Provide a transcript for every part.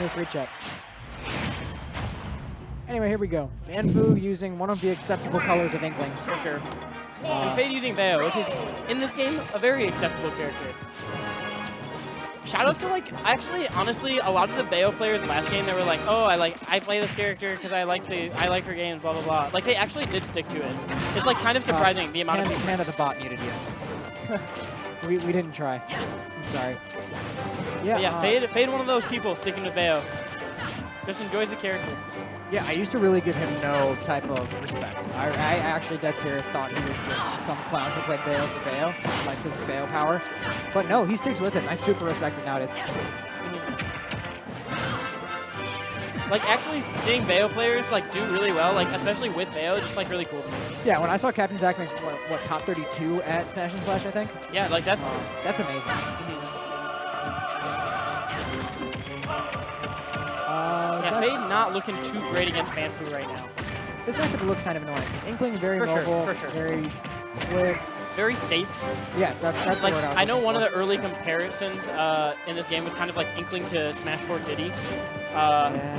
No free check. Anyway, here we go. Fanfu using one of the acceptable colors of Inkling. For sure. And Fade using Bayo, which is, in this game, a very acceptable character. Shoutouts to, like, actually, honestly, a lot of the Bayo players last game, they were like, oh, I play this character because I like her games, blah, blah, blah. Like, they actually did stick to it. It's, like, kind of surprising the amount of people. Panda the bot muted you. we didn't try. I'm sorry. Yeah, Fade one of those people sticking with Bayo. Just enjoys the character. Yeah, I used to really give him no type of respect. I actually dead serious thought he was just some clown who played Bayo for Bayo, like his Bayo power. But no, he sticks with it, and I super respect it nowadays. Like, actually seeing Bayo players, like, do really well, like, especially with Bayo, just, like, really cool. Yeah, when I saw Captain Zach make, what top 32 at Smash and Splash, I think? Yeah, like, that's amazing. Yeah, Fade not looking too great against Fanfu right now. This matchup looks kind of annoying. Because Inkling very mobile, very quick. Very safe. Yes, that's like, the word I know one of the early comparisons in this game was kind of like Inkling to Smash 4 Diddy.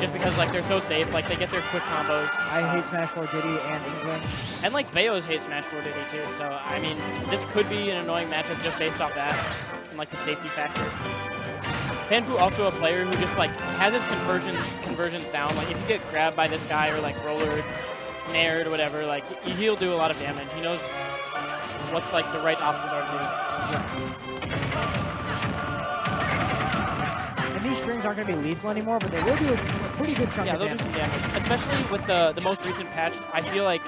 Just because like they're so safe, like they get their quick combos. I hate Smash 4 Diddy and Inkling. And like Bayos hate Smash 4 Diddy too, so I mean, this could be an annoying matchup just based off that and like the safety factor. Fanfu also a player who just like has his conversions down. Like if you get grabbed by this guy or like roller, nared or whatever, like he'll do a lot of damage. He knows what's like the right options are to do. And these strings aren't going to be lethal anymore, but they will do a pretty good chunk of damage. Yeah, they'll do some damage. Especially with the most recent patch, I feel like,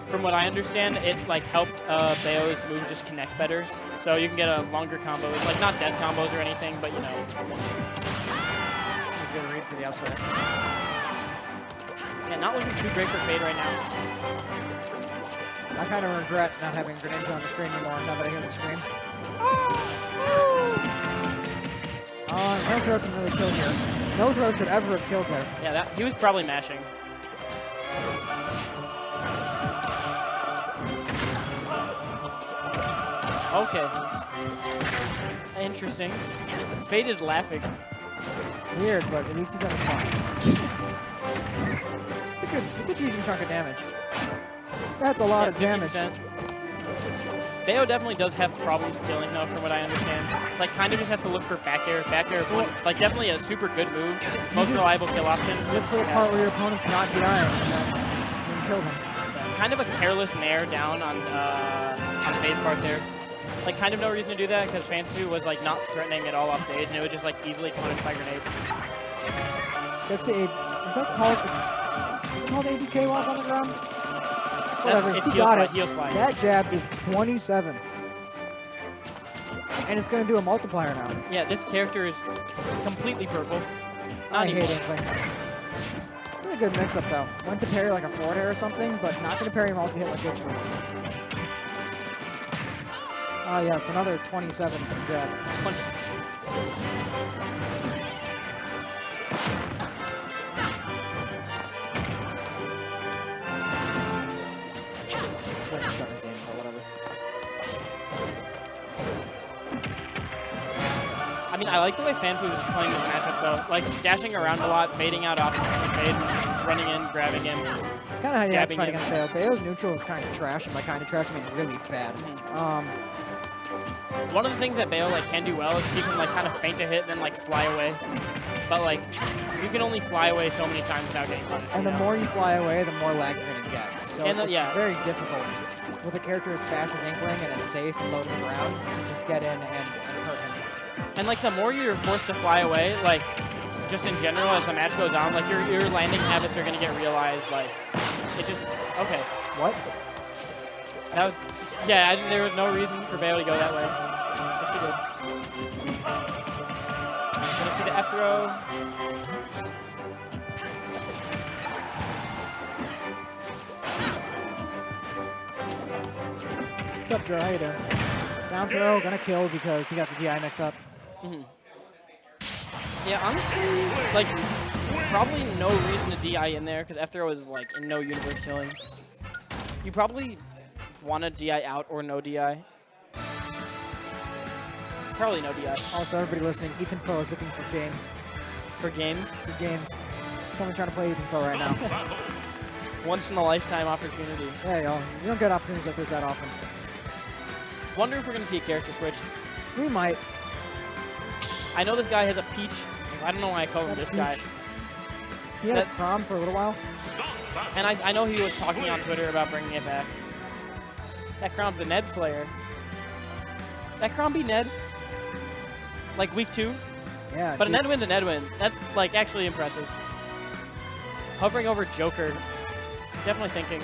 from what I understand, it like helped Bayo's moves just connect better. So you can get a longer combo. It's like not dead combos or anything, but you know. Good read for the outside. Yeah, not looking too great for Fade right now. I kind of regret not having Greninja on the screen anymore now that I hear the screams. No throw can really kill here. No throw should ever have killed there. Yeah, he was probably mashing. Okay. Interesting. Fade is laughing. Weird, but at least he's having fun. It's a decent chunk of damage. That's a lot of damage. Bayo definitely does have problems killing, though, from what I understand. Like, kind of just has to look for back air. Back air, like, definitely a super good move. Most reliable kill option. Look for the part where your opponent's not dying, and then you can kill them. Yeah, kind of a careless nair down on Fade's part there. Like, kind of no reason to do that, because Fanfu was, like, not threatening at all off stage, and it would just, like, easily punish by grenade. That's the is that called? It's called ABK while it's on the ground? Whatever, it's he heel got slide, it. heel slide. That jab did 27. And it's going to do a multiplier now. Yeah, this character is completely purple. I hate Inkling. Really good mix-up, though. Went to parry like a forward air or something, but not going to parry multi-hit like Glitch Twist. Oh, yes, another 27 from jab. 27. I mean, I like the way Fanfu is playing this matchup, though. Like, dashing around a lot, baiting out options from Fade, and just running in, grabbing him. It's kind of how you have to fight against Bayo. Bayo's neutral is kind of trash, and by kind of trash, I mean really bad. One of the things that Bayo like can do well is she can like kind of feint a hit and then like fly away. But like, you can only fly away so many times without getting punished. And the more you fly away, the more lag you're going to get. So it's very difficult with a character as fast as Inkling and as safe and low to the ground to just get in and hurt him. And like the more you're forced to fly away, like just in general as the match goes on, like your landing habits are going to get realized. Like it just What? That was there was no reason for Bayo to go that way. Yes, he did. Gonna see the F throw. What's up, Joe? How you doing? Down throw, gonna kill because he got the DI mix up. Yeah, honestly, like, probably no reason to DI in there because F throw is like in no universe killing. You probably want to DI out or no DI. Probably no DI. Also, everybody listening, Ethan Fo is looking for games. For games? For games. Someone trying to play Ethan Foe right now. Once in a lifetime opportunity. Yeah, yo. You don't get opportunities like this that often. Wonder if we're going to see a character switch. We might. I know this guy has a Peach. I don't know why I call him this guy. He had a Crom for a little while. And I know he was talking on Twitter about bringing it back. That Crom's the Ned Slayer. That Crom be Ned? Like week 2? Yeah. But a Ned win's a Ned win. That's like actually impressive. Hovering over Joker. Definitely thinking.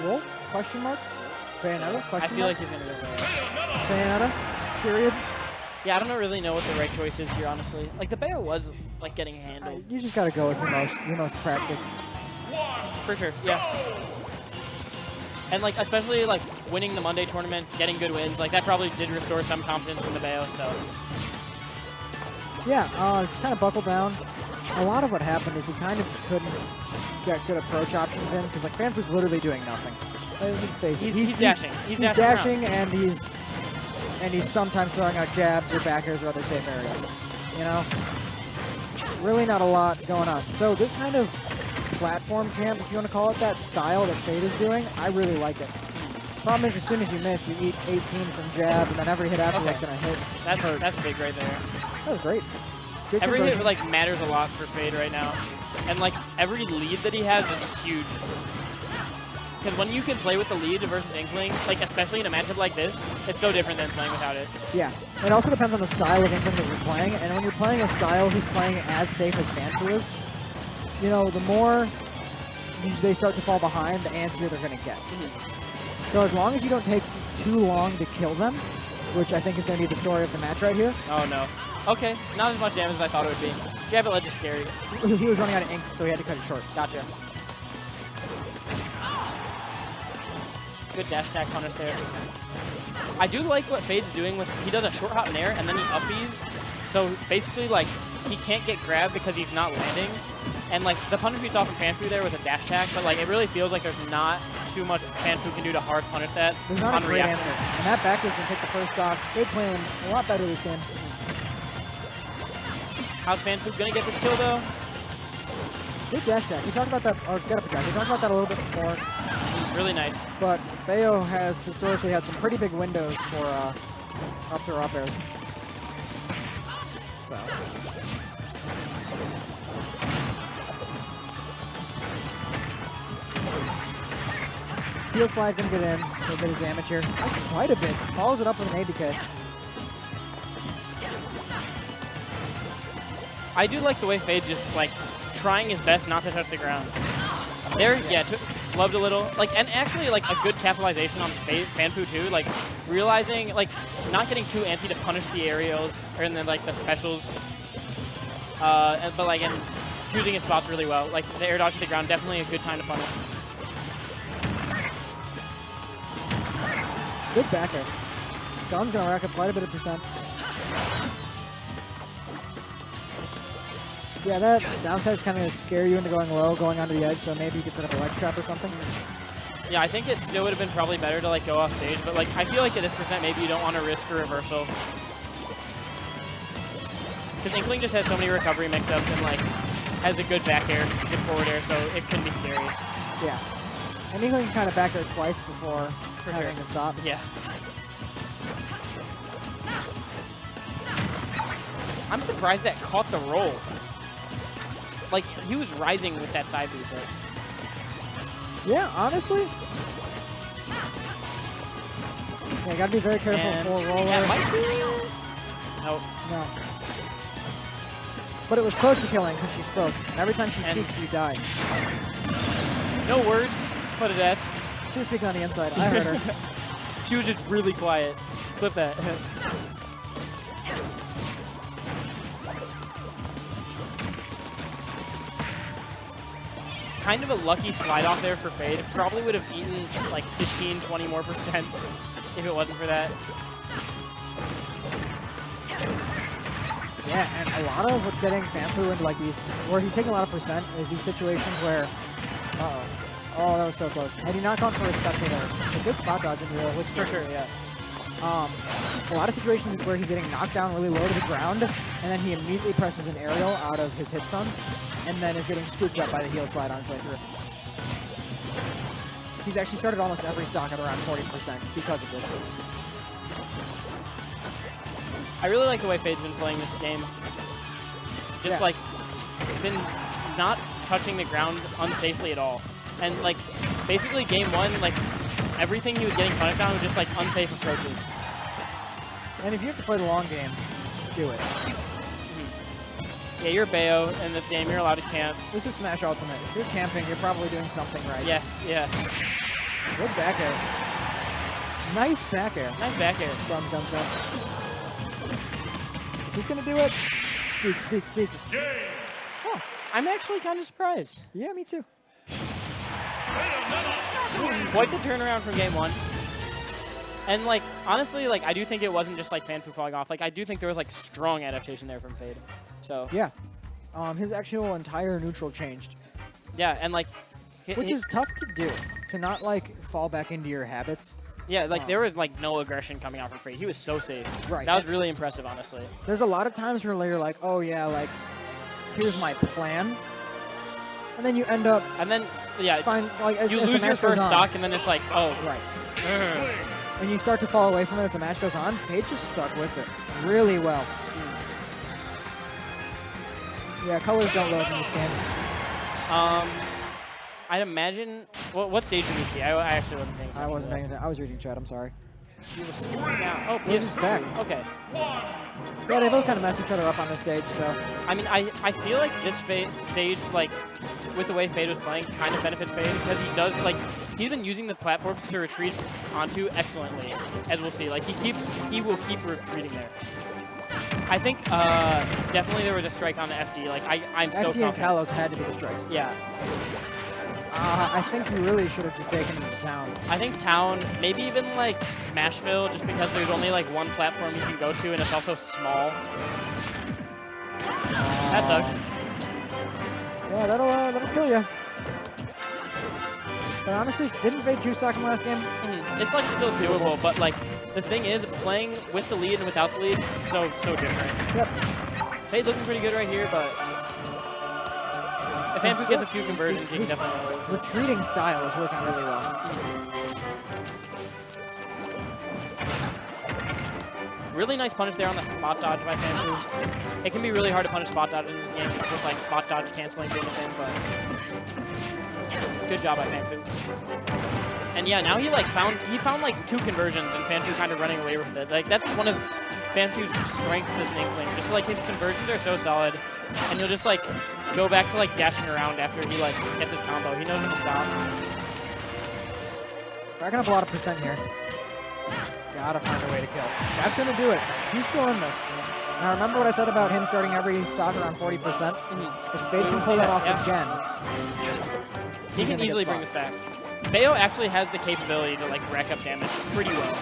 Wolf? Question mark? Bayonetta? Question I feel mark? like he's going to go there. Bayonetta? Period. Yeah, I don't really know what the right choice is here, honestly. Like, the Bayo was, like, getting handled. You just gotta go with your most practiced. For sure, yeah. And, like, especially, like, winning the Monday tournament, getting good wins, like, that probably did restore some confidence from the Bayo, so. Yeah, just kind of buckle down. A lot of what happened is he kind of just couldn't get good approach options in, because, like, Fanfu's literally doing nothing. Let's face it. He's dashing. He's dashing, and he's sometimes throwing out jabs or backers or other safe areas. You know? Really not a lot going on. So this kind of platform camp, if you want to call it that, style that Fade is doing, I really like it. Problem is, as soon as you miss, you eat 18 from jab, and then every hit after that's going to hit. That's big right there. That was great. Good every conversion. hit, like, matters a lot for Fade right now. And, like, every lead that he has is huge. Because when you can play with the lead versus Inkling, like especially in a matchup like this, it's so different than playing without it. Yeah. It also depends on the style of Inkling that you're playing. And when you're playing a style who's playing as safe as Fanfu is, you know, the more they start to fall behind, the antsier they're going to get. So as long as you don't take too long to kill them, which I think is going to be the story of the match right here. Oh, no. Okay, not as much damage as I thought it would be. Jab it ledge is scary. He was running out of ink, so he had to cut it short. Gotcha. Good dash attack punish there. I do like what Fade's doing with, he does a short hop in air and then he uppies. So basically, like, he can't get grabbed because he's not landing. And, like, the punish we saw from Fanfu there was a dash attack, but, like, it really feels like there's not too much Fanfu can do to hard punish that. There's not a great answer. And that backwards can take the first stock. Fade playing a lot better this game. How's Fanfu gonna get this kill, though? Good dash attack. We talked about that, or get up attack. We talked about that a little bit before. Really nice. But Bayo has historically had some pretty big windows for up throw up airs. So. Heel slide can get in for a bit of damage here. Actually, quite a bit. Follows it up with an ABK. I do like the way Fade just, like, trying his best not to touch the ground. There, yeah, flubbed a little. Like, and actually, like, a good capitalization on Fanfu, too. Like, realizing, like, not getting too antsy to punish the aerials, or then, like, the specials. But, like, and choosing his spots really well. Like, the air dodge to the ground, definitely a good time to punish. Good back air. Gun's going to rack up quite a bit of percent. Yeah, that down is kind of scare you into going low, going onto the edge, so maybe you could set up a ledge trap or something. Yeah, I think it still would have been probably better to, like, go off stage, but, like, I feel like at this percent, maybe you don't want to risk a reversal. Because Inkling just has so many recovery mix-ups and, like, has a good back air, good forward air, so it can be scary. Yeah. And Inkling can kind of back air twice before having to stop. Yeah. I'm surprised that caught the roll. Like, he was rising with that side boot, but... Yeah, honestly. Yeah, gotta be very careful for roller. That might be... Nope. No. But it was close to killing because she spoke. And every time she speaks, you die. No words, but a death. She was speaking on the inside. I heard her. She was just really quiet. Clip that. Kind of a lucky slide off there for Fade. Probably would have eaten like 15, 20 more percent if it wasn't for that. Yeah, and a lot of what's getting Fanfu into like these, where he's taking a lot of percent, is these situations where, oh, that was so close. Had he not gone for a special there, a good spot dodge in the real, which For sure, yeah. A lot of situations is where he's getting knocked down really low to the ground, and then he immediately presses an aerial out of his hit stun, and then is getting scooped up by the heel slide on his way through. He's actually started almost every stock at around 40% because of this. I really like the way Fade's been playing this game. Just like, been not touching the ground unsafely at all. And like, basically game one, like, everything he was getting punished on was just like unsafe approaches. And if you have to play the long game, do it. Yeah, you're Bayo in this game. You're allowed to camp. This is Smash Ultimate. If you're camping, you're probably doing something right. Yes, yeah. Good back air. Nice back air. Nice back air. Guns, guns, guns. Is this going to do it? Speak, speak, speak. Oh, I'm actually kind of surprised. Yeah, me too. Quite the turnaround from game one. And like, honestly, like, I do think it wasn't just like Fanfu falling off. Like, I do think there was like strong adaptation there from Fade. So yeah, his actual entire neutral changed. Yeah, and like, which is tough to do, to not like fall back into your habits. Yeah, like there was like no aggression coming out from Fade. He was so safe. Right. That was really impressive, honestly. There's a lot of times where you're like, oh yeah, like here's my plan, and then you end up you lose your first stock, and then it's like, oh right. And you start to fall away from it as the match goes on. Fade just stuck with it really well. Yeah, colors don't load in this game. I'd imagine. What stage did we see? I actually wasn't paying attention. I wasn't paying attention. I was reading chat. I'm sorry. Oh, PS back. Okay. Yeah, they both kind of mess each other up on this stage. So I mean, I feel like this stage, like with the way Fade was playing, kind of benefits Fade because he does like he's been using the platforms to retreat onto excellently, as we'll see. Like he will keep retreating there. I think definitely there was a strike on the FD. Like I'm so confident. FD and Kalos had to be the strikes. Yeah. I think you really should have just taken him to town. I think town, maybe even like Smashville, just because there's only like one platform you can go to, and it's also small. That sucks. Yeah, that'll kill you. But honestly, didn't Fade 2-stock him last game? It's like still doable, but like the thing is, playing with the lead and without the lead is so different. Yep. Fade's looking pretty good right here, but if Fanfu gets a few conversions, he can definitely. Retreating style is working really well. Really nice punish there on the spot dodge by Fanfu. It can be really hard to punish spot dodge in this game with like spot dodge canceling being a thing, but good job by Fanfu. And yeah, now he found like 2 conversions and Fanfu kind of running away with it. Like that's just one of Fanfu's strengths as an Inkling. Just like his conversions are so solid, and he'll just like go back to like dashing around after he like gets his combo. He knows when to stop. Racking up a lot of percent here. Gotta find a way to kill. That's gonna do it. He's still in this. Now remember what I said about him starting every stock around 40%? If Fade can pull that off again, he can easily bring this back. Bayo actually has the capability to like rack up damage pretty well.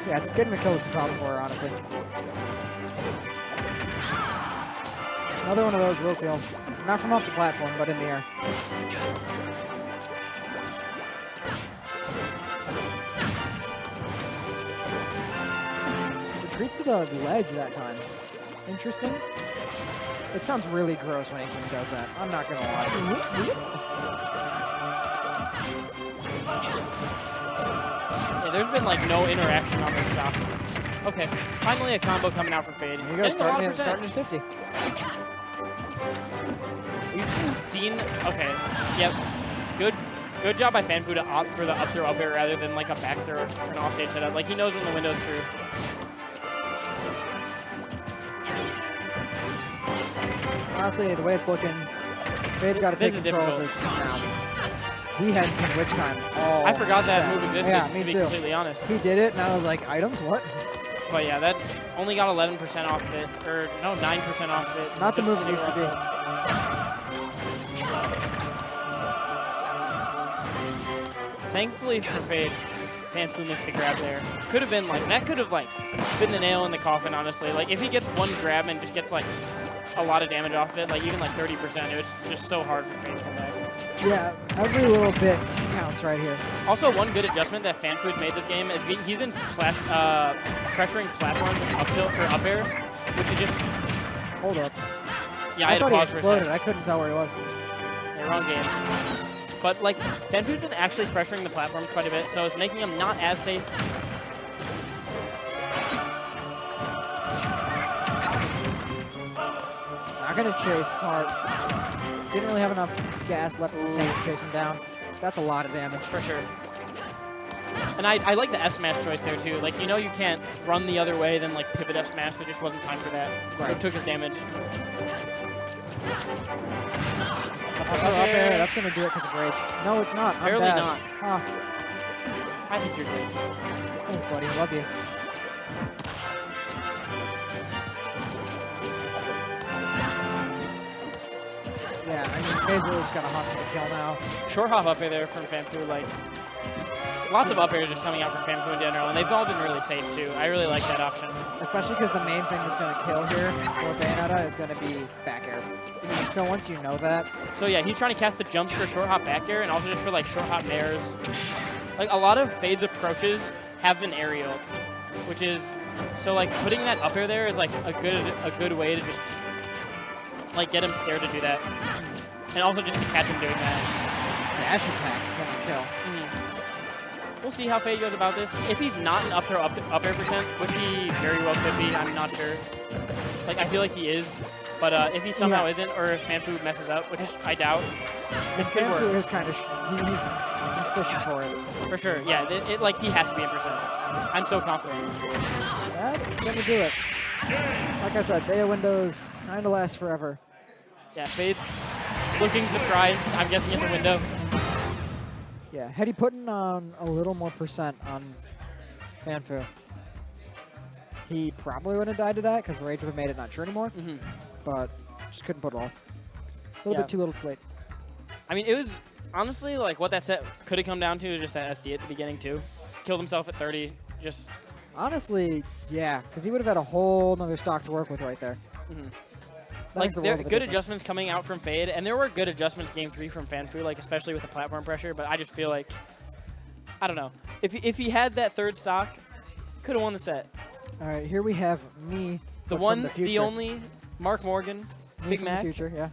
Yeah, it's getting the kill that's the problem for her, honestly. Another one of those will kill. Not from off the platform, but in the air. Retreats to the ledge that time. Interesting. It sounds really gross when Inkling does that. I'm not gonna lie. Yeah, there's been like no interaction on this stop. Okay, finally a combo coming out from Fade. Here you go, starting at 50. You've seen, okay, yep. Good job by Fanfu to opt for the up throw up air rather than like a back throw or an offstage setup. Like he knows when the window's true. Honestly, the way it's looking, Fade's got to take control of this now. He had some witch time. I forgot that move existed, yeah, me to be too. completely honest. He did it, and I was like, items? What? But yeah, that only got 11% off of it, or no, 9% off of it. Not the move it used to be. Thankfully for Fade, Fanfu missed the grab there. Could have been like, that could have like been the nail in the coffin, honestly. Like if he gets one grab and just gets like a lot of damage off of it, like even like 30%, it was just so hard for Fade to come back. Yeah, every little bit counts right here. Also, one good adjustment that Fanfu's made this game is he's been pressuring platforms with up tilt or up air, which is just... Hold up. Yeah, I had thought to he pause for a exploded. second. I couldn't tell where he was. Yeah, wrong game. But like, Fanfu's been actually pressuring the platforms quite a bit, so it's making him not as safe. Not gonna chase smart. Didn't really have enough gas left in the tank to chase him down. That's a lot of damage. For sure. And I like the F smash choice there too. Like, you know you can't run the other way, then like pivot F smash. There just wasn't time for that. Right. So it took his damage. Up air. That's gonna do it because of rage. No, it's not. I'm Barely bad. not. Huh. I think you're good. Thanks, buddy. Love you. Yeah, I mean, Fanfu's got a hunt for the kill now. Short hop up air there from Fanfu. Like, lots of up airs just coming out from Fanfu in general, and they've all been really safe too. I really like that option. Especially because the main thing that's going to kill here for Bayonetta is going to be back air. So once you know that... So yeah, he's trying to cast the jumps for short hop back air, and also just for like short hop nairs. Like, a lot of Fade's approaches have been aerial, which is... So like, putting that up air there is like a good way to just like get him scared to do that. And also just to catch him doing that. Dash attack gonna kill. We'll see how Fade goes about this. If he's not an up throw up air percent, which he very well could be, I'm not sure. Like, I feel like he is. But if he somehow isn't, or if Fanfu messes up, which I doubt, this could work. Fanfu is kind of... he's fishing for it. For sure, yeah. Like, he has to be in percent. I'm so confident. That's gonna do it. Like I said, Baya windows kind of last forever. Yeah, Fade looking surprised, I'm guessing, at the window. Yeah, had he put in on a little more percent on Fanfu, he probably would have died to that because Rage would have made it not sure anymore. But just couldn't put it off. A little bit too little too late. I mean, it was honestly like what that set could have come down to is just that SD at the beginning too. Killed himself at 30. Just honestly, yeah, because he would have had a whole nother stock to work with right there. Like, there are good adjustments coming out from Fade, and there were good adjustments game 3 from Fanfu, like especially with the platform pressure. But I just feel like, I don't know, if he had that third stock, could have won the set. All right, here we have me. The one, the only, Mark Morgan, Big Mac. Future, yeah.